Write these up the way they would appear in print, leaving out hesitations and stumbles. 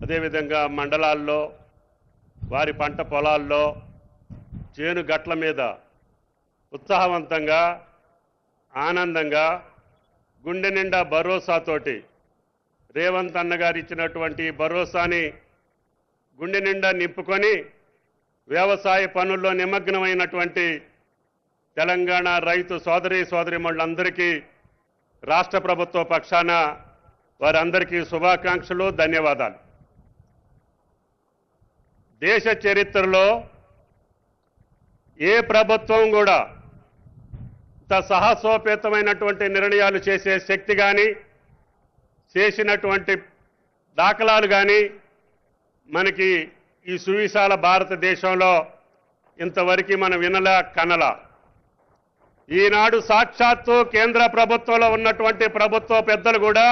అదేవిధంగా మండలాల్లో వారి పంట పొలాల్లో చేను గట్ల మీద ఉత్సాహవంతంగా ఆనందంగా గుండె నిండా భరోసాతోటి రేవంత్ అన్న గారు ఇచ్చినటువంటి భరోసాని గుండె నిండా నింపుకొని వ్యవసాయ పనుల్లో నిమగ్నమైనటువంటి తెలంగాణ రైతు సోదరీమణులందరికీ రాష్ట్ర ప్రభుత్వ పక్షాన వారందరికీ శుభాకాంక్షలు, ధన్యవాదాలు. దేశ చరిత్రలో ఏ ప్రభుత్వం కూడా ఇంత సాహసోపేతమైనటువంటి నిర్ణయాలు చేసే శక్తి కానీ చేసినటువంటి దాఖలాలు కానీ మనకి ఈ సువిశాల భారతదేశంలో ఇంతవరకు మనం వినలా కనలా. ఈనాడు సాక్షాత్తు కేంద్ర ప్రభుత్వంలో ఉన్నటువంటి ప్రభుత్వ పెద్దలు కూడా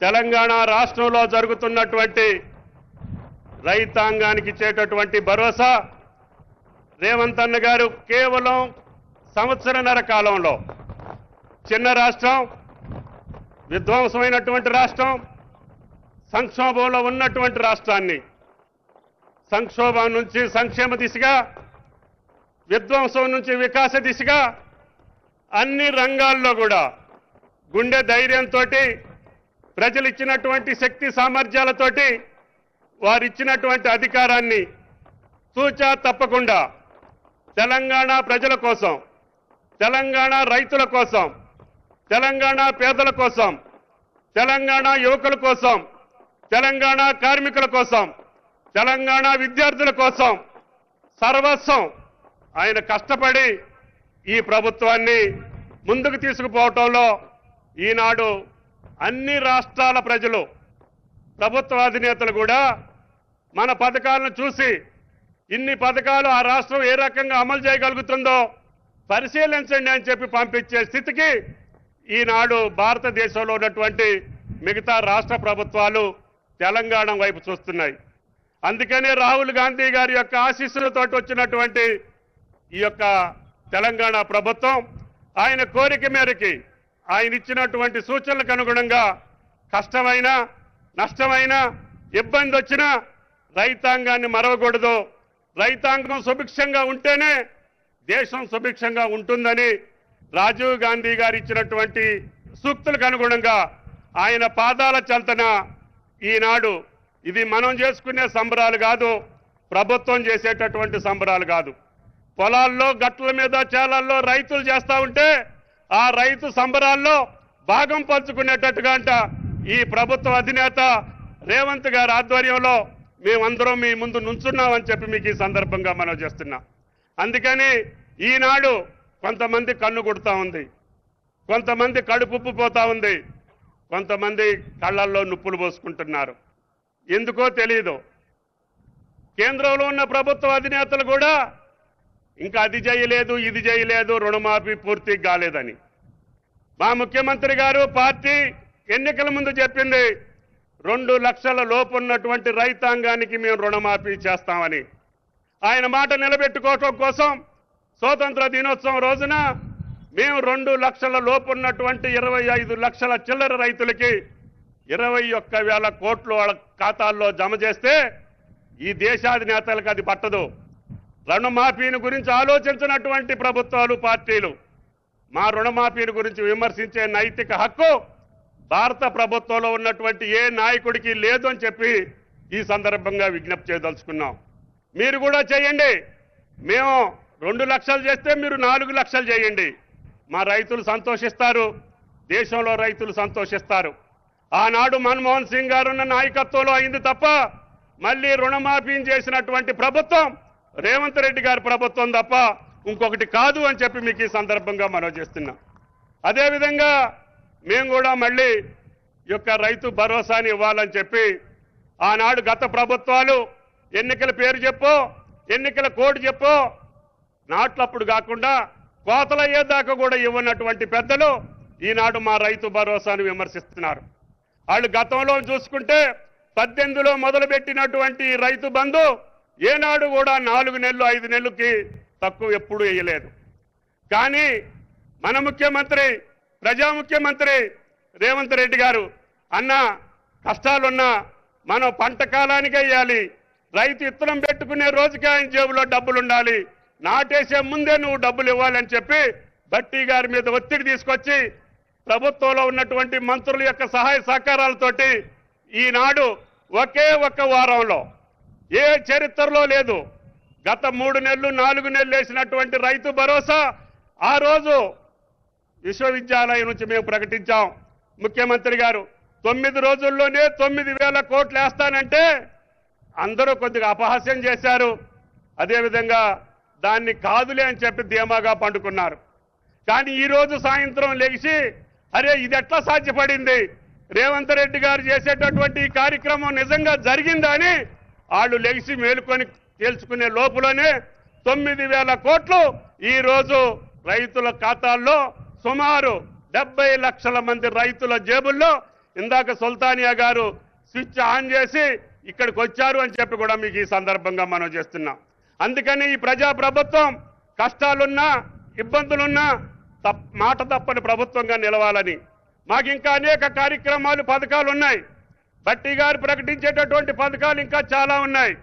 తెలంగాణ రాష్ట్రంలో జరుగుతున్నటువంటి రైతాంగానికి ఇచ్చేటటువంటి భరోసా రేవంత్ అన్న గారు కేవలం సంవత్సరన్నర కాలంలో చిన్న రాష్ట్రం, విధ్వంసమైనటువంటి రాష్ట్రం, సంక్షోభంలో ఉన్నటువంటి రాష్ట్రాన్ని సంక్షోభం నుంచి సంక్షేమ దిశగా, విధ్వంసం నుంచి వికాస దిశగా అన్ని రంగాల్లో కూడా గుండె ధైర్యంతో ప్రజలు ఇచ్చినటువంటి శక్తి సామర్థ్యాలతోటి వారిచ్చినటువంటి అధికారాన్ని తూచా తప్పకుండా తెలంగాణ ప్రజల కోసం, తెలంగాణ రైతుల కోసం, తెలంగాణ పేదల కోసం, తెలంగాణ యువకుల కోసం, తెలంగాణ కార్మికుల కోసం, తెలంగాణ విద్యార్థుల కోసం సర్వస్వం ఆయన కష్టపడి ఈ ప్రభుత్వాన్ని ముందుకు తీసుకుపోవటంలో ఈనాడు అన్ని రాష్ట్రాల ప్రజలు, ప్రభుత్వ అధినేతలు కూడా మన పథకాలను చూసి ఇన్ని పథకాలు ఆ రాష్ట్రం ఏ రకంగా అమలు చేయగలుగుతుందో పరిశీలించండి అని చెప్పి పంపించే స్థితికి ఈనాడు భారతదేశంలో ఉన్నటువంటి మిగతా రాష్ట్ర ప్రభుత్వాలు తెలంగాణ వైపు చూస్తున్నాయి. అందుకనే రాహుల్ గాంధీ గారి యొక్క ఆశీస్సులతో వచ్చినటువంటి ఈ యొక్క తెలంగాణ ప్రభుత్వం ఆయన కోరిక మేరకి ఆయన ఇచ్చినటువంటి సూచనలకు అనుగుణంగా కష్టమైన, నష్టమైన, ఇబ్బంది వచ్చినా రైతాంగాన్ని మరవకూడదు, రైతాంగం సుభిక్షంగా ఉంటేనే దేశం సుభిక్షంగా ఉంటుందని రాజీవ్ గాంధీ గారు ఇచ్చినటువంటి సూక్తులకు అనుగుణంగా ఆయన పాదాల చెంతన ఈనాడు ఇది మనం చేసుకునే సంబరాలు కాదు, ప్రభుత్వం చేసేటటువంటి సంబరాలు కాదు. పొలాల్లో, గట్ల మీద, చేలల్లో రైతులు చేస్తూ ఉంటే ఆ రైతు సంబరాల్లో భాగం పంచుకునేటట్టుగా అంట ఈ ప్రభుత్వ అధినేత రేవంత్ గారి ఆధ్వర్యంలో మేమందరం మీ ముందు నుంచున్నామని చెప్పి మీకు ఈ సందర్భంగా మనం చేస్తున్నాం. అందుకని ఈనాడు కొంతమంది కన్ను కొడుతూ ఉంది, కొంతమంది కడుపుప్పు పోతా ఉంది, కొంతమంది కళ్ళల్లో నుప్పులు పోసుకుంటున్నారు. ఎందుకో తెలియదు. కేంద్రంలో ఉన్న ప్రభుత్వ అధినేతలు కూడా ఇంకా అది చేయలేదు, ఇది చేయలేదు, రుణమాఫీ పూర్తి కాలేదని. మా ముఖ్యమంత్రి గారు పార్టీ ఎన్నికల ముందు చెప్పింది 2 లక్షల లోపు ఉన్నటువంటి రైతాంగానికి మేము రుణమాఫీ చేస్తామని. ఆయన మాట నిలబెట్టుకోవటం కోసం స్వాతంత్ర దినోత్సవం రోజున మేము 2 లక్షల లోపు ఉన్నటువంటి 25 లక్షల చిల్లర రైతులకి 21,000 కోట్లు వాళ్ళ ఖాతాల్లో జమ చేస్తే ఈ దేశాధినేతలకు అది పట్టదు. రుణమాఫీని గురించి ఆలోచించినటువంటి ప్రభుత్వాలు, పార్టీలు మా రుణమాఫీని గురించి విమర్శించే నైతిక హక్కు భారత ప్రభుత్వంలో ఉన్నటువంటి ఏ నాయకుడికి లేదు అని చెప్పి ఈ సందర్భంగా విజ్ఞప్తి చేయదలుచుకున్నాం. మీరు కూడా చేయండి. మేము 2 లక్షలు చేస్తే మీరు 4 లక్షలు చేయండి. మా రైతులు సంతోషిస్తారు, దేశంలో రైతులు సంతోషిస్తారు. ఆనాడు మన్మోహన్ సింగ్ గారున్న నాయకత్వంలో అయింది తప్ప మళ్ళీ రుణమాఫీని చేసినటువంటి ప్రభుత్వం రేవంత్ రెడ్డి గారి ప్రభుత్వం తప్ప ఇంకొకటి కాదు అని చెప్పి మీకు ఈ సందర్భంగా మనం చేస్తున్నాం. అదేవిధంగా మేము కూడా మళ్ళీ ఈ యొక్క రైతు భరోసాని ఇవ్వాలని చెప్పి ఆనాడు గత ప్రభుత్వాలు ఎన్నికల పేరు చెప్పో, ఎన్నికల కోడ్ చెప్పో నాట్లప్పుడు కాకుండా కోతలయ్యేదాకా కూడా ఇవ్వనటువంటి పెద్దలు ఈనాడు మా రైతు భరోసాను విమర్శిస్తున్నారు. వాళ్ళు గతంలో చూసుకుంటే 18లో మొదలుపెట్టినటువంటి రైతు బంధు ఏనాడు కూడా 4 నెలలు 5 నెలలకి తక్కువ ఎప్పుడూ వేయలేదు. కానీ మన ముఖ్యమంత్రి, ప్రజా ముఖ్యమంత్రి రేవంత్ రెడ్డి గారు అన్న కష్టాలున్నా మనం పంట కాలానికి వేయాలి. రైతు విత్తనం పెట్టుకునే రోజుకి ఆయన జేబులో డబ్బులు ఉండాలి. నాటేసే ముందే నువ్వు డబ్బులు ఇవ్వాలని చెప్పి భట్టి గారి మీద ఒత్తిడి తీసుకొచ్చి ప్రభుత్వంలో ఉన్నటువంటి మంత్రుల యొక్క సహాయ సహకారాలతోటి ఈనాడు ఒకే ఒక్క వారంలో ఏ చరిత్రలో లేదు, గత 3 నెలలు 4 నెలలు వేసినటువంటి రైతు భరోసా ఆ రోజు విశ్వవిద్యాలయం నుంచి మేము ప్రకటించాం. ముఖ్యమంత్రి గారు 9 రోజుల్లోనే 9,000 కోట్లు వేస్తానంటే అందరూ కొద్దిగా అపహాస్యం చేశారు. అదేవిధంగా దాన్ని కాదులే అని చెప్పి ధీమాగా పండుకున్నారు. కానీ ఈరోజు సాయంత్రం లెగిసి అరే ఇది ఎట్లా సాధ్యపడింది, రేవంత్ రెడ్డి గారు చేసేటటువంటి ఈ కార్యక్రమం నిజంగా జరిగిందా అని వాళ్ళు లెగిసి మేలుకొని తేల్చుకునే లోపులోనే 9,000 కోట్లు ఈరోజు రైతుల ఖాతాల్లో సుమారు 70 లక్షల మంది రైతుల జేబుల్లో ఇందాక సుల్తానియా గారు స్విచ్ ఆన్ చేసి ఇక్కడికి వచ్చారు అని చెప్పి కూడా మీకు ఈ సందర్భంగా మనం చేస్తున్నాం. అందుకని ఈ ప్రజా ప్రభుత్వం కష్టాలున్నా ఇబ్బందులున్నా మాట తప్పని ప్రభుత్వంగా నిలవాలని మాకు ఇంకా అనేక కార్యక్రమాలు పథకాలు ఉన్నాయి. భట్టి గారు ప్రకటించేటటువంటి పథకాలు ఇంకా చాలా ఉన్నాయి.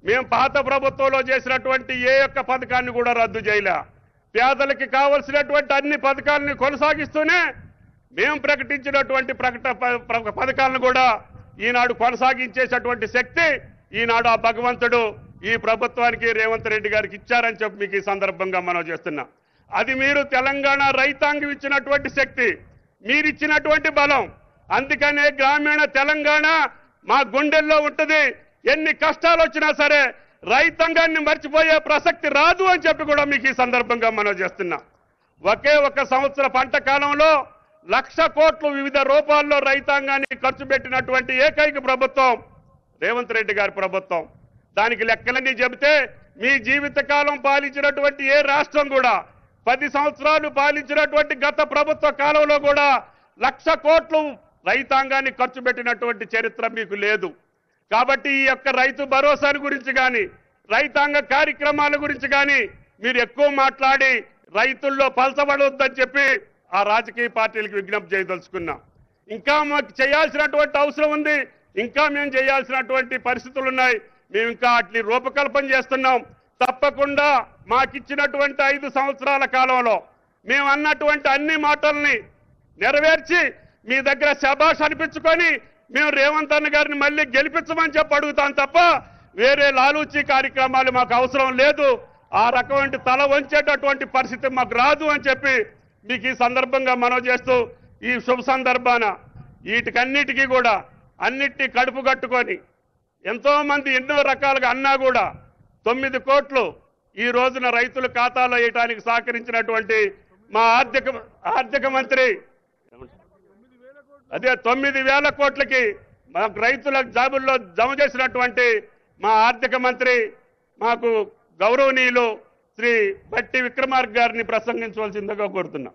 మేము పాత ప్రభుత్వంలో చేసినటువంటి ఏ ఒక్క పథకాన్ని కూడా రద్దు చేయలే. పేదలకి కావలసినటువంటి అన్ని పథకాలని కొనసాగిస్తూనే మేము ప్రకటించినటువంటి పథకాలను కూడా ఈనాడు కొనసాగించేటటువంటి శక్తి ఈనాడు ఆ భగవంతుడు ఈ ప్రభుత్వానికి రేవంత్ రెడ్డి గారికి ఇచ్చారని చెప్పి మీకు ఈ సందర్భంగా మనం చేస్తున్నాం. అది మీరు తెలంగాణ రైతాంగం ఇచ్చినటువంటి శక్తి, మీరిచ్చినటువంటి బలం. అందుకనే గ్రామీణ తెలంగాణ మా గుండెల్లో ఉంటుంది. ఎన్ని కష్టాలు వచ్చినా సరే రైతాంగాన్ని మర్చిపోయే ప్రసక్తి రాదు అని చెప్పి కూడా మీకు ఈ సందర్భంగా మనం చేస్తున్నాం. ఒకే ఒక సంవత్సర పంట కాలంలో 1,00,000 కోట్లు వివిధ రూపాల్లో రైతాంగాన్ని ఖర్చు పెట్టినటువంటి ఏకైక ప్రభుత్వం రేవంత్ రెడ్డి గారి ప్రభుత్వం. దానికి లెక్కలన్నీ చెబితే మీ జీవితకాలం పాలించినటువంటి ఏ రాష్ట్రం కూడా 10 సంవత్సరాలు పాలించినటువంటి గత ప్రభుత్వ కాలంలో కూడా 1,00,000 కోట్లు రైతాంగాన్ని ఖర్చు పెట్టినటువంటి చరిత్ర మీకు లేదు. కాబట్టి ఈ యొక్క రైతు భరోసాని గురించి కానీ రైతాంగ కార్యక్రమాల గురించి కానీ మీరు ఎక్కువ మాట్లాడి రైతుల్లో పలచబడొద్దని చెప్పి ఆ రాజకీయ పార్టీలకు విజ్ఞప్తి చేయదలుచుకున్నాం. ఇంకా మాకు చేయాల్సినటువంటి అవసరం ఉంది, ఇంకా మేము చేయాల్సినటువంటి పరిస్థితులు ఉన్నాయి. మేము ఇంకా వాటిని రూపకల్పన చేస్తున్నాం. తప్పకుండా మాకిచ్చినటువంటి 5 సంవత్సరాల కాలంలో మేము అన్నటువంటి అన్ని మాటల్ని నెరవేర్చి మీ దగ్గర శభాష్ అనిపించుకొని మేము రేవంత్ అన్న గారిని మళ్ళీ గెలిపించమని చెప్పి అడుగుతాం తప్ప వేరే లాలూచీ కార్యక్రమాలు మాకు అవసరం లేదు. ఆ రకమైన తల వంచేటటువంటి పరిస్థితి మాకు రాదు అని చెప్పి మీకు ఈ సందర్భంగా మనం చేస్తూ ఈ శుభ సందర్భాన వీటికన్నిటికీ కూడా అన్నిటినీ కడుపు కట్టుకొని ఎంతో మంది ఎన్నో రకాలుగా అన్నా కూడా 9 కోట్లు ఈ రోజున రైతుల ఖాతాలో వేయడానికి సహకరించినటువంటి మా ఆర్థిక మంత్రి అదే 9,000 కోట్లకి మాకు రైతుల జాబుల్లో జమ చేసినటువంటి మా ఆర్థిక మంత్రి మాకు గౌరవనీయులు శ్రీ భట్టి విక్రమార్క గారిని ప్రసంగించవలసిందిగా కోరుతున్నాం.